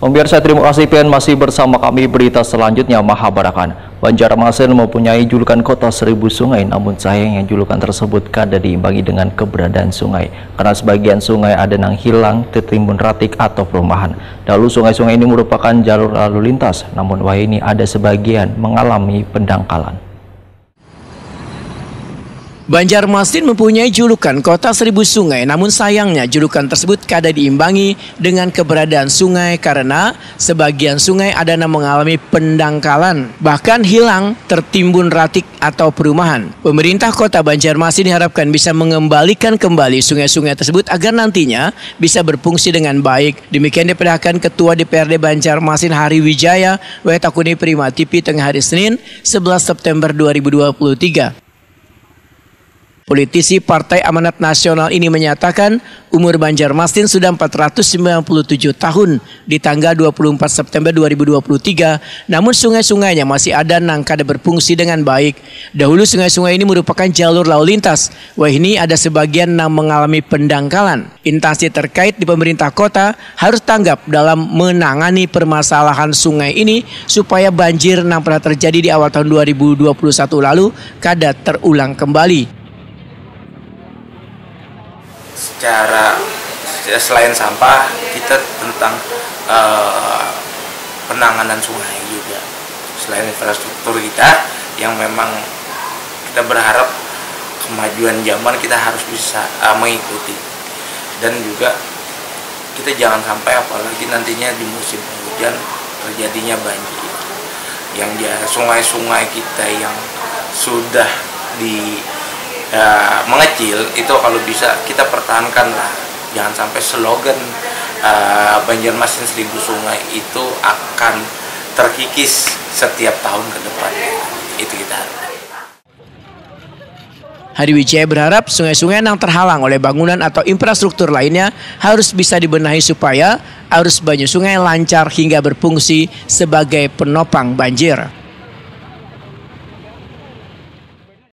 Pemirsa, terima kasih PN masih bersama kami. Berita selanjutnya, Mahabarakan. Banjarmasin mempunyai julukan kota seribu sungai, namun sayangnya julukan tersebut kada diimbangi dengan keberadaan sungai. Karena sebagian sungai ada yang hilang, tertimbun ratik atau perumahan. Lalu sungai-sungai ini merupakan jalur lalu lintas, namun ini ada sebagian mengalami pendangkalan. Banjarmasin mempunyai julukan kota seribu sungai, namun sayangnya julukan tersebut kada diimbangi dengan keberadaan sungai karena sebagian sungai ada yang mengalami pendangkalan, bahkan hilang, tertimbun ratik atau perumahan. Pemerintah kota Banjarmasin diharapkan bisa mengembalikan kembali sungai-sungai tersebut agar nantinya bisa berfungsi dengan baik. Demikian diperlihatkan Ketua DPRD Banjarmasin Hari Wijaya Wetakuni Prima TV tengah hari Senin 11 September 2023. Politisi Partai Amanat Nasional ini menyatakan umur Banjarmasin sudah 497 tahun di tanggal 24 September 2023, namun sungai-sungainya masih ada yang kada berfungsi dengan baik. Dahulu sungai-sungai ini merupakan jalur lalu lintas, ini ada sebagian yang mengalami pendangkalan. Instansi terkait di pemerintah kota harus tanggap dalam menangani permasalahan sungai ini supaya banjir yang pernah terjadi di awal tahun 2021 lalu kada terulang kembali. Secara selain sampah, kita tentang penanganan sungai juga. Selain infrastruktur kita yang memang kita berharap kemajuan zaman kita harus bisa mengikuti, dan juga kita jangan sampai apalagi nantinya di musim hujan terjadinya banjir yang sungai-sungai kita yang sudah mengecil itu kalau bisa kita pertahankan lah, jangan sampai slogan Banjarmasin seribu sungai itu akan terkikis setiap tahun ke depan. Itu kita harapkan. Hari Wijaya berharap sungai-sungai yang terhalang oleh bangunan atau infrastruktur lainnya harus bisa dibenahi supaya arus banyu sungai lancar hingga berfungsi sebagai penopang banjir.